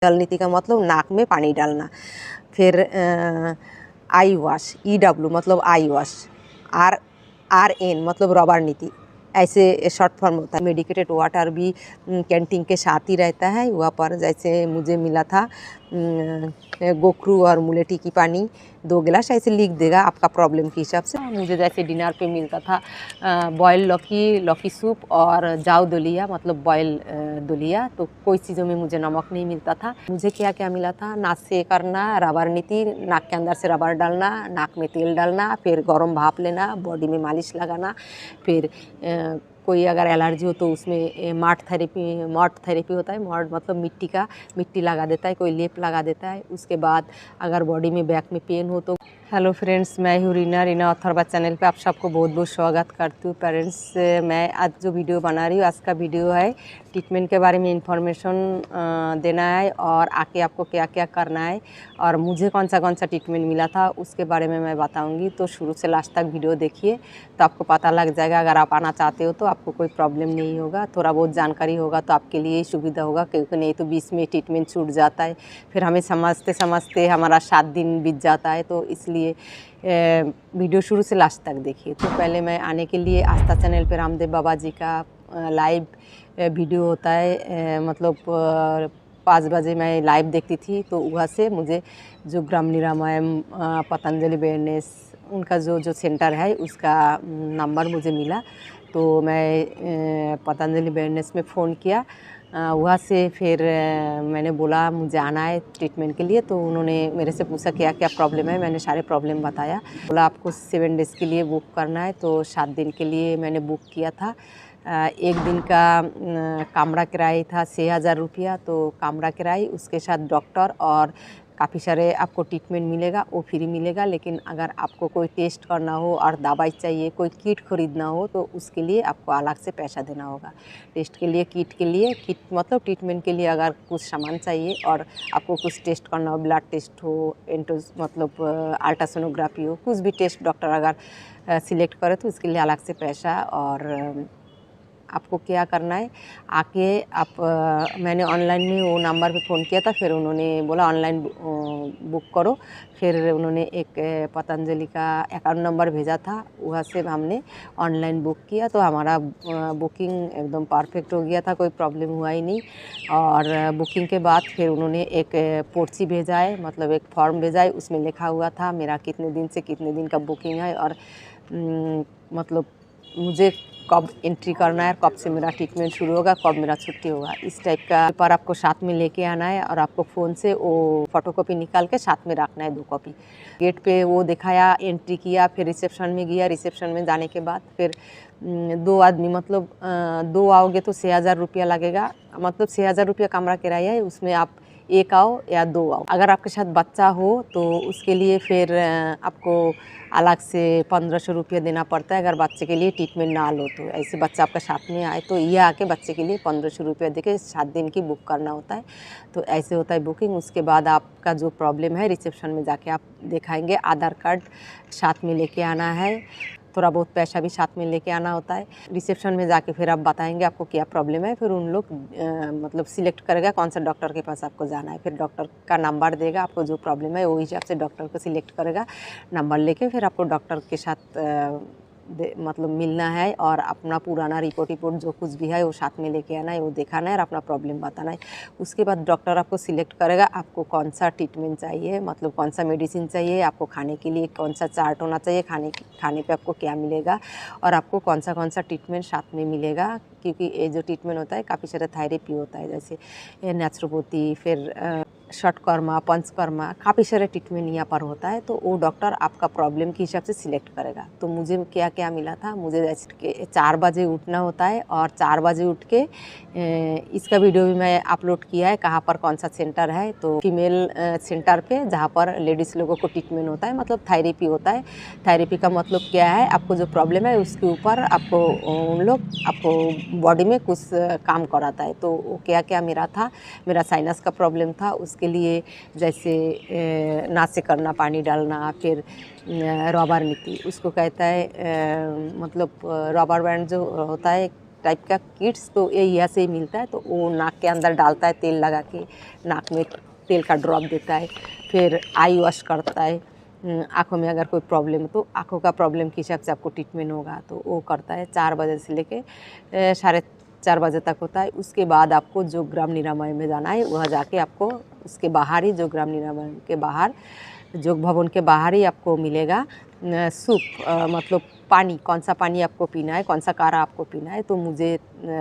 जल नीति का मतलब नाक में पानी डालना। फिर आई वॉश, EW मतलब आई वॉश, RN मतलब रबर नीति, ऐसे शॉर्ट फॉर्म होता है। मेडिकेटेड वाटर भी कैंटीन के साथ ही रहता है। वहाँ पर जैसे मुझे मिला था गोखरू और मुलेठी की पानी 2 गिलास, ऐसे लिख देगा आपका प्रॉब्लम के हिसाब से। मुझे जैसे डिनर पे मिलता था बॉयल लौकी सूप और जाव दलिया मतलब बॉयल दलिया, तो कोई चीज़ों में मुझे नमक नहीं मिलता था। मुझे क्या क्या मिला था, नाक से करना रबर नीति, नाक के अंदर से रबर डालना, नाक में तेल डालना, फिर गर्म भाप लेना, बॉडी में मालिश लगाना। फिर कोई अगर एलर्जी हो तो उसमें मॉट थेरेपी होता है। मॉट मतलब मिट्टी लगा देता है, कोई लेप लगा देता है। उसके बाद अगर बॉडी में बैक में पेन हो तो। हेलो फ्रेंड्स, मैं हूँ रीना अथर्वा चैनल पे आप सबको बहुत बहुत स्वागत करती हूँ। पेरेंट्स, मैं आज जो वीडियो बना रही हूँ, आज का वीडियो है ट्रीटमेंट के बारे में इन्फॉर्मेशन देना है और आके आपको क्या क्या करना है और मुझे कौन सा ट्रीटमेंट मिला था उसके बारे में मैं बताऊँगी। तो शुरू से लास्ट तक वीडियो देखिए तो आपको पता लग जाएगा। अगर आप आना चाहते हो तो आपको कोई प्रॉब्लम नहीं होगा, थोड़ा बहुत जानकारी होगा तो आपके लिए सुविधा होगा, क्योंकि नहीं तो बीच में ट्रीटमेंट छूट जाता है, फिर हमें समझते हमारा 7 दिन बीत जाता है। तो इसलिए वीडियो शुरू से लास्ट तक देखिए। तो पहले मैं आने के लिए आस्था चैनल पर रामदेव बाबा जी का लाइव वीडियो होता है, मतलब 5 बजे मैं लाइव देखती थी। तो वहाँ से मुझे जो ग्राम निरामयम पतंजलि वेलनेस उनका जो सेंटर है उसका नंबर मुझे मिला। तो मैं पतंजलि वेलनेस में फ़ोन किया। वहाँ से फिर मैंने बोला मुझे आना है ट्रीटमेंट के लिए। तो उन्होंने मेरे से पूछा क्या क्या प्रॉब्लम है, मैंने सारे प्रॉब्लम बताया। बोला आपको 7 डेज़ के लिए बुक करना है। तो 7 दिन के लिए मैंने बुक किया था। एक दिन का कमरा किराया था 6,000 रुपया। तो कमरा किराया, उसके साथ डॉक्टर और काफ़ी सारे आपको ट्रीटमेंट मिलेगा, वो फ्री मिलेगा। लेकिन अगर आपको कोई टेस्ट करना हो और दवाई चाहिए, कोई किट खरीदना हो तो उसके लिए आपको अलग से पैसा देना होगा। टेस्ट के लिए, किट मतलब ट्रीटमेंट के लिए अगर कुछ सामान चाहिए और आपको कुछ टेस्ट करना हो, ब्लड टेस्ट हो, मतलब अल्ट्रासोनोग्राफी हो, कुछ भी टेस्ट डॉक्टर अगर सिलेक्ट करे तो उसके लिए अलग से पैसा। और आपको क्या करना है, आके आप मैंने ऑनलाइन में वो नंबर पे फ़ोन किया था। फिर उन्होंने बोला ऑनलाइन बुक करो। फिर उन्होंने एक पतंजलि का अकाउंट नंबर भेजा था, वहाँ से हमने ऑनलाइन बुक किया। तो हमारा बुकिंग एकदम परफेक्ट हो गया था, कोई प्रॉब्लम हुआ ही नहीं। और बुकिंग के बाद फिर उन्होंने एक पर्ची भेजा है, मतलब एक फॉर्म भेजा है, उसमें लिखा हुआ था मेरा कितने दिन से कितने दिन का बुकिंग है और मतलब मुझे कब एंट्री करना है, कब से मेरा ट्रीटमेंट शुरू होगा, कब मेरा छुट्टी होगा, इस टाइप का पेपर आपको साथ में लेके आना है। और आपको फ़ोन से वो फ़ोटोकॉपी निकाल के साथ में रखना है 2 कॉपी। गेट पे वो दिखाया, एंट्री किया, फिर रिसेप्शन में गया। रिसेप्शन में जाने के बाद फिर 2 आदमी मतलब 2 आओगे तो 6,000 रुपया लगेगा, मतलब 6,000 रुपया कमरा किराया है। उसमें आप 1 आओ या 2 आओ। अगर आपके साथ बच्चा हो तो उसके लिए फिर आपको अलग से 1,500 रुपया देना पड़ता है, अगर बच्चे के लिए ट्रीटमेंट ना लो तो। ऐसे बच्चा आपका साथ में आए तो ये आके बच्चे के लिए 1,500 रुपया देके 7 दिन की बुक करना होता है। तो ऐसे होता है बुकिंग। उसके बाद आपका जो प्रॉब्लम है रिसेप्शन में जाके आप दिखाएंगे, आधार कार्ड साथ में लेके आना है, थोड़ा बहुत पैसा भी साथ में लेके आना होता है। रिसेप्शन में जाके फिर आप बताएंगे आपको क्या प्रॉब्लम है। फिर उन लोग मतलब सिलेक्ट करेगा कौन सा डॉक्टर के पास आपको जाना है। फिर डॉक्टर का नंबर देगा, आपको जो प्रॉब्लम है वो हिसाब से डॉक्टर को सिलेक्ट करेगा। नंबर लेके फिर आपको डॉक्टर के साथ मतलब मिलना है और अपना पुराना रिपोर्ट जो कुछ भी है वो साथ में लेके आना है, वो दिखाना है और अपना प्रॉब्लम बताना है। उसके बाद डॉक्टर आपको सिलेक्ट करेगा आपको कौन सा ट्रीटमेंट चाहिए, मतलब कौन सा मेडिसिन चाहिए, आपको खाने के लिए कौन सा चार्ट होना चाहिए, खाने पे आपको क्या मिलेगा और आपको कौन सा ट्रीटमेंट साथ में मिलेगा। क्योंकि ये जो ट्रीटमेंट होता है काफ़ी सारा थेरेपी होता है, जैसे नेचुरोपैथी, फिर षटकर्मा, पंचकर्मा, काफ़ी सारे ट्रीटमेंट यहाँ पर होता है। तो वो डॉक्टर आपका प्रॉब्लम के हिसाब से सिलेक्ट करेगा। तो मुझे क्या क्या मिला था, मुझे जैसे कि 4 बजे उठना होता है और 4 बजे उठ के इसका वीडियो भी मैं अपलोड किया है कहाँ पर कौन सा सेंटर है। तो फीमेल सेंटर पे जहाँ पर लेडीज़ लोगों को ट्रीटमेंट होता है, मतलब थेरेपी होता है। थेरेपी का मतलब क्या है, आपको जो प्रॉब्लम है उसके ऊपर आपको उन लोग आपको बॉडी में कुछ काम कराता है। तो वो क्या क्या मेरा था, मेरा साइनस का प्रॉब्लम था, उसके लिए जैसे नाक से करना, पानी डालना, फिर रबर नीति उसको कहता है, मतलब रबर बैंड जो होता है टाइप का किट्स तो ये यहाँ से ही मिलता है। तो वो नाक के अंदर डालता है, तेल लगा के नाक में तेल का ड्रॉप देता है। फिर आई वॉश करता है। आँखों में अगर कोई प्रॉब्लम हो तो आँखों का प्रॉब्लम के हिसाब से आपको ट्रीटमेंट होगा तो वो करता है। 4 बजे से लेके 4:30 बजे तक होता है। उसके बाद आपको जो ग्राम निरामय में जाना है वह जाके आपको उसके बाहर ही, जो ग्राम निरामय के बाहर, योग भवन के बाहर ही आपको मिलेगा सूप, मतलब पानी, कौन सा पानी आपको पीना है, कौन सा काढ़ा आपको पीना है। तो मुझे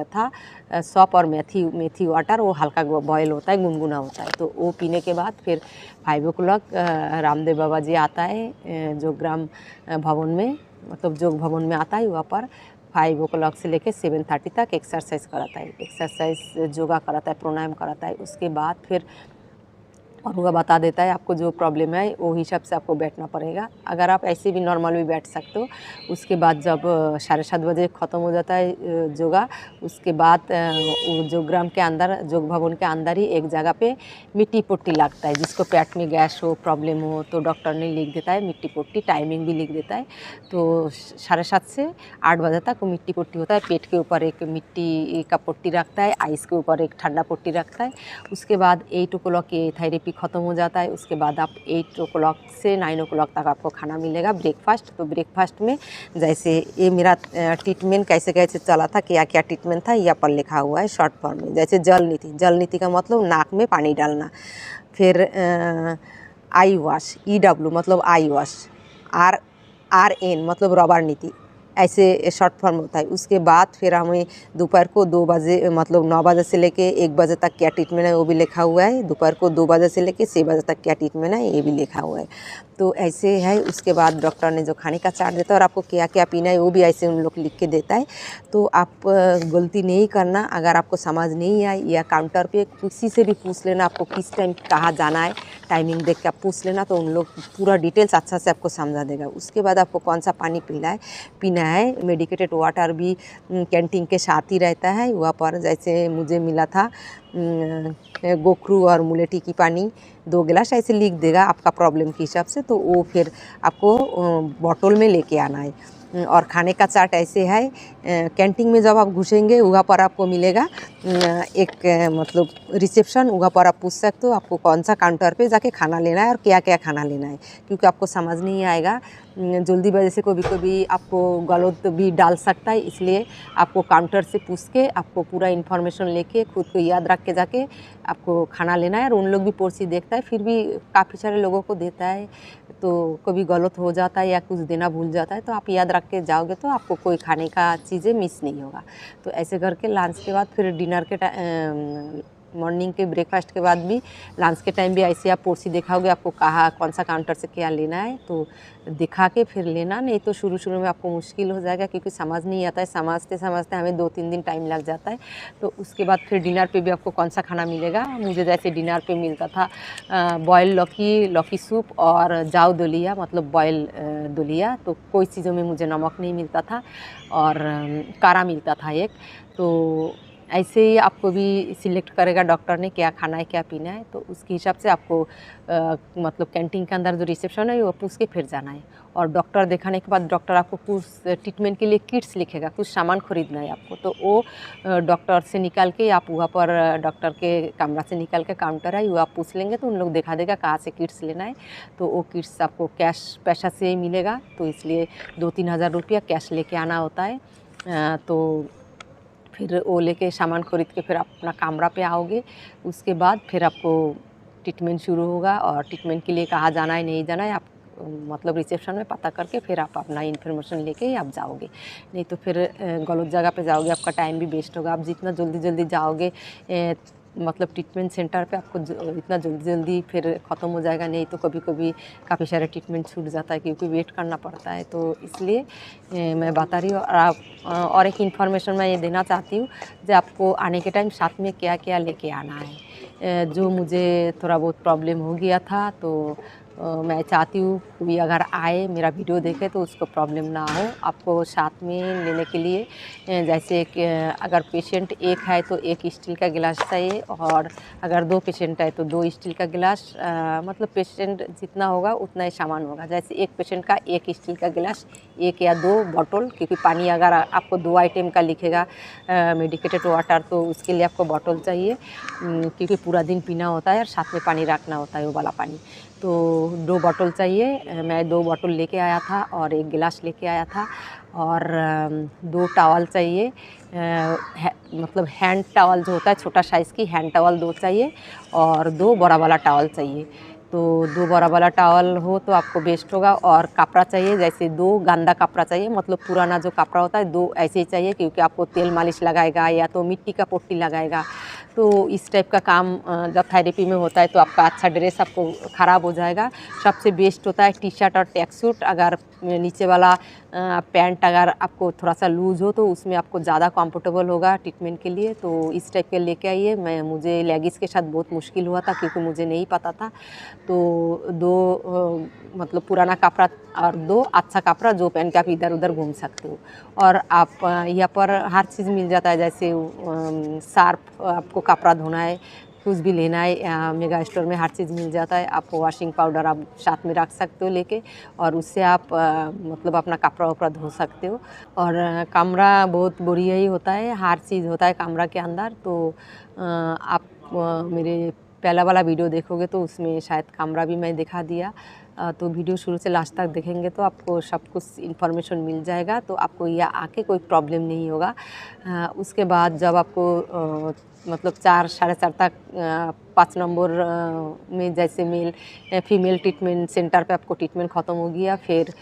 था सौंफ और मेथी वाटर, वो हल्का बॉयल होता है, गुनगुना होता है। तो वो पीने के बाद फिर 5 o'clock रामदेव बाबा जी आता है जो ग्राम भवन में, मतलब योग भवन में आता है। वहाँ पर 5 o'clock से लेके 7:30 तक एक्सरसाइज कराता है, एक्सरसाइज योगा कराता है, प्राणायाम कराता है। उसके बाद फिर और वह बता देता है आपको जो प्रॉब्लम है वो हिसाब से आपको बैठना पड़ेगा। अगर आप ऐसे भी नॉर्मल भी बैठ सकते हो। उसके बाद जब 7:30 बजे ख़त्म हो जाता है योगा, उसके बाद जो ग्राम के अंदर, योग भवन के अंदर ही एक जगह पे मिट्टी पुट्टी लगता है। जिसको पेट में गैस हो, प्रॉब्लम हो तो डॉक्टर ने लिख देता है मिट्टी पुट्टी, टाइमिंग भी लिख देता है। तो 7:30 से 8 बजे तक वो मिट्टी पुट्टी होता है। पेट के ऊपर एक मिट्टी का पुट्टी रखता है, आइस के ऊपर एक ठंडा पुट्टी रखता है। उसके बाद 8 o'clock ये थेरेपी ख़त्म हो जाता है। उसके बाद आप 8 o'clock से 9 o'clock तक आपको खाना मिलेगा, ब्रेकफास्ट। तो ब्रेकफास्ट में जैसे ये मेरा ट्रीटमेंट कैसे कैसे चला था, क्या क्या ट्रीटमेंट था, यहाँ पर लिखा हुआ है शॉर्ट फॉर्म में। जैसे जल नीति का मतलब नाक में पानी डालना। फिर आई वॉश, EW मतलब आई वॉश, RN मतलब रबर नीति, ऐसे शॉर्ट फॉर्म होता है। उसके बाद फिर हमें दोपहर को 2 बजे, मतलब 9 बजे से लेके 1 बजे तक क्या ट्रीटमेंट है वो भी लिखा हुआ है। दोपहर को 2 बजे से लेके 6 बजे तक क्या ट्रीटमेंट है ये भी लिखा हुआ है। तो ऐसे है। उसके बाद डॉक्टर ने जो खाने का चार्ट देता है और आपको क्या क्या पीना है वो भी ऐसे उन लोग लिख के देता है। तो आप गलती नहीं करना। अगर आपको समझ नहीं आए या काउंटर पे किसी से भी पूछ लेना, आपको किस टाइम कहाँ जाना है, टाइमिंग देख के आप पूछ लेना, तो उन लोग पूरा डिटेल्स अच्छा से आपको समझा देगा। उसके बाद आपको कौन सा पानी पीना है। मेडिकेटेड वाटर भी कैंटीन के साथ ही रहता है वहाँ पर। जैसे मुझे मिला था गोखरू और मुलेठी की पानी 2 गिलास ऐसे लिख देगा आपका प्रॉब्लम के हिसाब से। तो वो फिर आपको बॉटल में लेके आना है। और खाने का चार्ट ऐसे है। कैंटीन में जब आप घुसेंगे वहाँ पर आपको मिलेगा एक मतलब रिसेप्शन, वहाँ पर आप पूछ सकते हो आपको कौन सा काउंटर पे जाके खाना लेना है और क्या क्या खाना लेना है। क्योंकि आपको समझ नहीं आएगा जल्दी वजह से, कभी कभी आपको गलत भी डाल सकता है। इसलिए आपको काउंटर से पूछ के आपको पूरा इन्फॉर्मेशन लेके खुद को याद रख के जाके आपको खाना लेना है। और उन लोग भी पर्ची देखता है, फिर भी काफ़ी सारे लोगों को देता है। तो कभी गलत हो जाता है या कुछ देना भूल जाता है, तो आप याद रख के जाओगे तो आपको कोई खाने का चीज़ें मिस नहीं होगा। तो ऐसे करके लंच के बाद फिर डिनर के मॉर्निंग के ब्रेकफास्ट के बाद भी लंच के टाइम भी ऐसे आप पर्ची दिखाओगे, आपको कहाँ कौन सा काउंटर से क्या लेना है तो दिखा के फिर लेना। नहीं तो शुरू में आपको मुश्किल हो जाएगा, क्योंकि समझ नहीं आता है। समझते हमें 2-3 दिन टाइम लग जाता है। तो उसके बाद फिर डिनर पे भी आपको कौन सा खाना मिलेगा। मुझे जैसे डिनर पे मिलता था बॉयल लौकी सूप और जाऊ दलिया, मतलब बॉयल दलिया। तो कोई चीज़ों में मुझे नमक नहीं मिलता था और काढ़ा मिलता था एक। तो ऐसे ही आपको भी सिलेक्ट करेगा डॉक्टर ने क्या खाना है क्या पीना है। तो उसके हिसाब से आपको मतलब कैंटीन के अंदर जो रिसेप्शन है वो पूछ के फिर जाना है। और डॉक्टर दिखाने के बाद डॉक्टर आपको कुछ ट्रीटमेंट के लिए किट्स लिखेगा, कुछ सामान खरीदना है आपको। तो वो डॉक्टर से निकाल के आप वहाँ पर डॉक्टर के कमरा से निकाल के काउंटर है वो आप पूछ लेंगे तो उन लोग दिखा देगा कहाँ से किट्स लेना है। तो वो किट्स आपको कैश पैसा से ही मिलेगा। तो इसलिए 2-3 हज़ार रुपया कैश लेके आना होता है। तो फिर वो लेके सामान खरीद के फिर आप अपना कमरा पे आओगे। उसके बाद फिर आपको ट्रीटमेंट शुरू होगा। और ट्रीटमेंट के लिए कहाँ जाना है नहीं जाना है आप मतलब रिसेप्शन में पता करके फिर आप अपना इन्फॉर्मेशन लेके आप जाओगे। नहीं तो फिर गलत जगह पे जाओगे, आपका टाइम भी वेस्ट होगा। आप जितना जल्दी जाओगे मतलब ट्रीटमेंट सेंटर पे आपको इतना जल्दी फिर ख़त्म हो जाएगा। नहीं तो कभी काफ़ी सारे ट्रीटमेंट छूट जाता है, क्योंकि वेट करना पड़ता है। तो इसलिए मैं बता रही हूँ। और आप और एक इन्फॉर्मेशन मैं ये देना चाहती हूँ कि आपको आने के टाइम साथ में क्या क्या लेके आना है। जो मुझे थोड़ा बहुत प्रॉब्लम हो गया था तो मैं चाहती हूँ कोई अगर आए मेरा वीडियो देखे तो उसको प्रॉब्लम ना हो। आपको साथ में लेने के लिए जैसे कि अगर पेशेंट एक है तो एक स्टील का गिलास चाहिए, और अगर 2 पेशेंट है तो 2 स्टील का गिलास। मतलब पेशेंट जितना होगा उतना ही सामान होगा। जैसे एक पेशेंट का एक स्टील का गिलास, 1 या 2 बॉटल, क्योंकि पानी अगर आपको 2 आइटम का लिखेगा मेडिकेटेड वाटर तो उसके लिए आपको बॉटल चाहिए, क्योंकि पूरा दिन पीना होता है और साथ में पानी रखना होता है, वो वाला पानी। तो 2 बॉटल चाहिए। मैं 2 बॉटल लेके आया था और 1 गिलास लेके आया था, और 2 टॉवल चाहिए, मतलब हैंड टॉवल जो होता है छोटा साइज़ की हैंड टॉवल 2 चाहिए, और 2 बड़ा वाला टॉवल चाहिए। तो 2 बड़ा वाला टॉवल हो तो आपको बेस्ट होगा। और कपड़ा चाहिए, जैसे 2 गंदा कपड़ा चाहिए, मतलब पुराना जो कपड़ा होता है 2 ऐसे ही चाहिए, क्योंकि आपको तेल मालिश लगाएगा या तो मिट्टी का पुट्टी लगाएगा। तो इस टाइप का काम जब थेरेपी में होता है तो आपका अच्छा ड्रेस आपको ख़राब हो जाएगा। सबसे बेस्ट होता है टी शर्ट और ट्रैक सूट। अगर नीचे वाला पैंट अगर आपको थोड़ा सा लूज़ हो तो उसमें आपको ज़्यादा कंफर्टेबल होगा ट्रीटमेंट के लिए। तो इस टाइप के लेके आइए। मुझे लेगिंग्स के साथ बहुत मुश्किल हुआ था, क्योंकि मुझे नहीं पता था। तो 2 मतलब पुराना कपड़ा और 2 अच्छा कपड़ा जो पहन के आप इधर उधर घूम सकते हो। और आप यहाँ पर हर चीज़ मिल जाता है, जैसे सर्फ, आपको कपड़ा धोना है, कुछ भी लेना है, मेगा स्टोर में हर चीज़ मिल जाता है। आपको वॉशिंग पाउडर आप साथ में रख सकते हो लेके, और उससे आप मतलब अपना कपड़ा वपड़ा धो सकते हो। और कमरा बहुत बढ़िया ही होता है, हर चीज़ होता है कमरा के अंदर। तो आप मेरे पहला वाला वीडियो देखोगे तो उसमें शायद कमरा भी मैं दिखा दिया। तो वीडियो शुरू से लास्ट तक देखेंगे तो आपको सब कुछ इन्फॉर्मेशन मिल जाएगा, तो आपको यह आके कोई प्रॉब्लम नहीं होगा। उसके बाद जब आपको मतलब 4 साढ़े 4 तक 5 नंबर में जैसे मेल फीमेल ट्रीटमेंट सेंटर पे आपको ट्रीटमेंट ख़त्म हो गया, फिर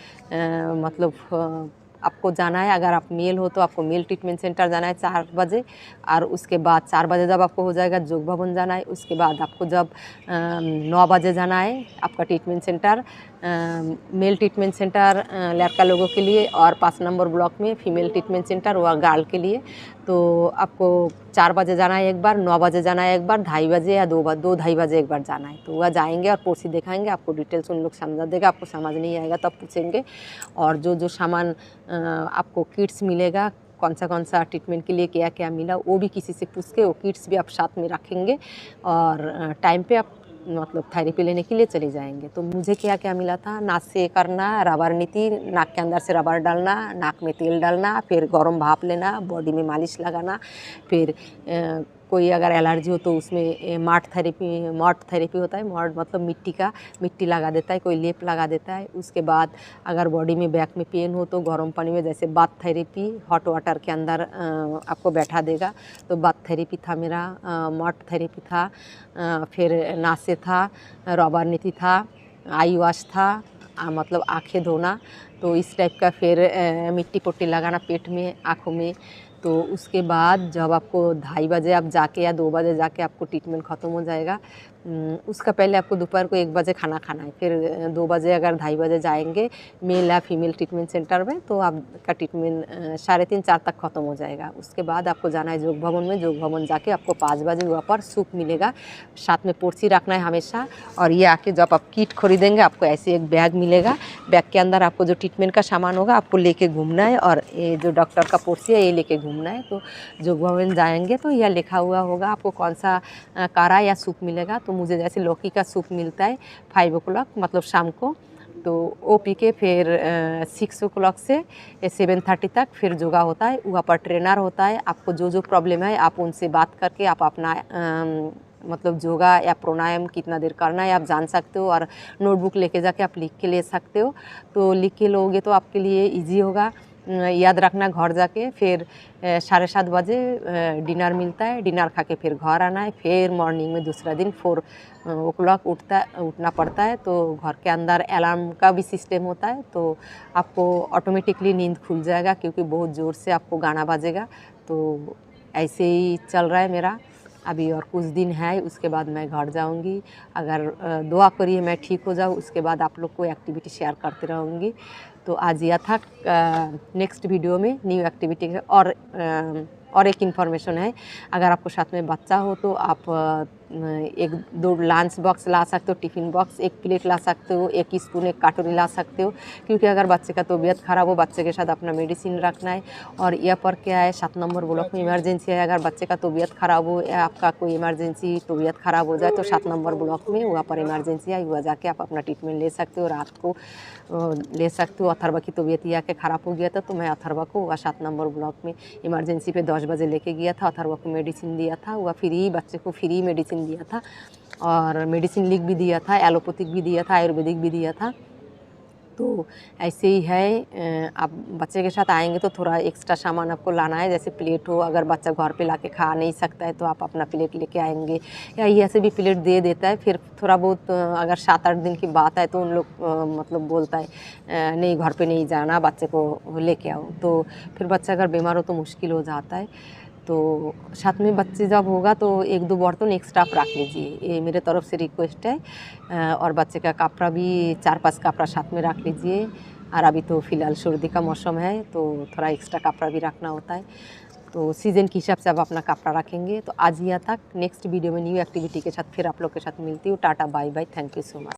मतलब आपको जाना है। अगर आप मेल हो तो आपको मेल ट्रीटमेंट सेंटर जाना है 4 बजे, और उसके बाद 4 बजे जब आपको हो जाएगा जोग भवन जाना है। उसके बाद आपको जब 9 बजे जाना है आपका treatment centre, male treatment centre लड़का लोगों के लिए, और 5 नंबर ब्लॉक में फीमेल ट्रीटमेंट सेंटर वह गर्ल के लिए। तो आपको 4 बजे जाना है एक बार, 9 बजे जाना है एक बार, 2:30 बजे या 2 2:30 बजे एक बार जाना है। तो वह जाएंगे और पोर्सी दिखाएंगे, आपको डिटेल्स उन लोग समझा देगा। आपको समझ नहीं आएगा तब पूछेंगे। और जो सामान आपको किट्स मिलेगा, कौन सा ट्रीटमेंट के लिए क्या क्या मिला, वो भी किसी से पूछ के वो किट्स भी आप साथ में रखेंगे, और टाइम पे आप मतलब थेरेपी लेने के लिए चले जाएंगे। तो मुझे क्या क्या मिला था, नाक से करना रबर नीति, नाक के अंदर से रबर डालना, नाक में तेल डालना, फिर गर्म भाप लेना, बॉडी में मालिश लगाना, फिर कोई अगर एलर्जी हो तो उसमें मॉट थेरेपी होता है। मॉट मतलब मिट्टी लगा देता है, कोई लेप लगा देता है। उसके बाद अगर बॉडी में बैक में पेन हो तो गर्म पानी में जैसे बाथ थेरेपी, हॉट वाटर के अंदर आपको बैठा देगा। तो बाथ थेरेपी था मेरा, मॉट थेरेपी था, फिर नासे था, रबर नीति था, आई वॉश था, मतलब आँखें धोना। तो इस टाइप का, फिर मिट्टी पुट्टी लगाना पेट में, आँखों में। तो उसके बाद जब आपको 2:30 बजे आप जाके या 2 बजे जाके आपको ट्रीटमेंट ख़त्म हो जाएगा, उसका पहले आपको दोपहर को 1 बजे खाना खाना है। फिर 2 बजे अगर 2:30 बजे जाएंगे मेल या फीमेल ट्रीटमेंट सेंटर में, तो आपका ट्रीटमेंट 3:30 4 तक ख़त्म हो जाएगा। उसके बाद आपको जाना है जोग भवन में। जोग भवन जाके आपको 5 बजे वहाँ पर सूप मिलेगा, साथ में पोर्सी रखना है हमेशा। और ये आके जब आप किट खरीदेंगे आपको ऐसे एक बैग मिलेगा, बैग के अंदर आपको जो ट्रीटमेंट का सामान होगा आपको लेके घूमना है, और ये जो डॉक्टर का पोर्सी है ये लेके घूमना है। तो जोग भवन जाएंगे तो यह लिखा हुआ होगा आपको कौन सा काढ़ा या सूप मिलेगा। तो मुझे जैसे लौकी का सूप मिलता है 5 o'clock मतलब शाम को, तो वो पी के फिर 6 o'clock से 7:30 तक फिर योगा होता है। वहाँ पर ट्रेनर होता है, आपको जो प्रॉब्लम है आप उनसे बात करके आप अपना मतलब योगा या प्राणायाम कितना देर करना है आप जान सकते हो, और नोटबुक लेके जाके आप लिख के ले सकते हो। तो लिख के लोगे तो आपके लिए इजी होगा याद रखना। घर जाके फिर 7:30 बजे डिनर मिलता है, डिनर खा के फिर घर आना है। फिर मॉर्निंग में दूसरा दिन 4 o'clock उठना पड़ता है। तो घर के अंदर अलार्म का भी सिस्टम होता है, तो आपको ऑटोमेटिकली नींद खुल जाएगा, क्योंकि बहुत ज़ोर से आपको गाना बजेगा। तो ऐसे ही चल रहा है मेरा अभी, और कुछ दिन है उसके बाद मैं घर जाऊंगी। अगर दुआ करिए मैं ठीक हो जाऊँ, उसके बाद आप लोग को एक्टिविटी शेयर करते रहूँगी। तो आज यह था। नेक्स्ट वीडियो में न्यू एक्टिविटी और एक इन्फॉर्मेशन है। अगर आपको साथ में बच्चा हो तो आप एक दो लंच बॉक्स ला सकते हो, टिफ़िन बॉक्स, एक प्लेट ला सकते हो, एक स्पून, एक कटोरी ला सकते हो, क्योंकि अगर बच्चे का तबीयत ख़राब हो, बच्चे के साथ अपना मेडिसिन रखना है। और यहाँ पर क्या है, 7 नंबर ब्लॉक में इमरजेंसी है। अगर बच्चे का तबीयत ख़राब हो या आपका कोई इमरजेंसी तबीयत ख़राब हो जाए तो 7 नंबर ब्लॉक में वहाँ पर इमरजेंसी है, वहाँ जाके आप अपना ट्रीटमेंट ले सकते हो। रात को ले सकते हो। अथर्वा की तबीयत यहाँ के ख़राब हो गया था तो मैं अथर्वा को वह 7 नंबर ब्लॉक में इमरजेंसी पे 10 बजे लेके गया था। अथर्वा को मेडिसिन दिया था, वह फ्री, बच्चे को फ्री मेडिसिन दिया था और मेडिसिन लिख भी दिया था, एलोपैथिक भी दिया था, आयुर्वेदिक भी दिया था। तो ऐसे ही है, आप बच्चे के साथ आएंगे तो थोड़ा एक्स्ट्रा सामान आपको लाना है, जैसे प्लेट हो, अगर बच्चा घर पे लाके खा नहीं सकता है तो आप अपना प्लेट लेके आएंगे, या ये ऐसे भी प्लेट दे देता है। फिर थोड़ा बहुत अगर 7-8 दिन की बात है तो उन लोग मतलब बोलता है नहीं घर पे नहीं जाना, बच्चे को लेके आओ। तो फिर बच्चा अगर बीमार हो तो मुश्किल हो जाता है। तो साथ में बच्चे जब होगा तो 1-2 बर्तन एक्स्ट्रा आप रख लीजिए, ये मेरे तरफ से रिक्वेस्ट है। और बच्चे का कपड़ा भी 4-5 कपड़ा साथ में रख लीजिए। और अभी तो फ़िलहाल सर्दी का मौसम है तो थोड़ा एक्स्ट्रा कपड़ा भी रखना होता है। तो सीज़न के हिसाब से आप अपना कपड़ा रखेंगे। तो आज यहाँ तक, नेक्स्ट वीडियो में न्यू एक्टिविटी के साथ फिर आप लोग के साथ मिलती हूँ। टाटा, bye bye, thank you so much.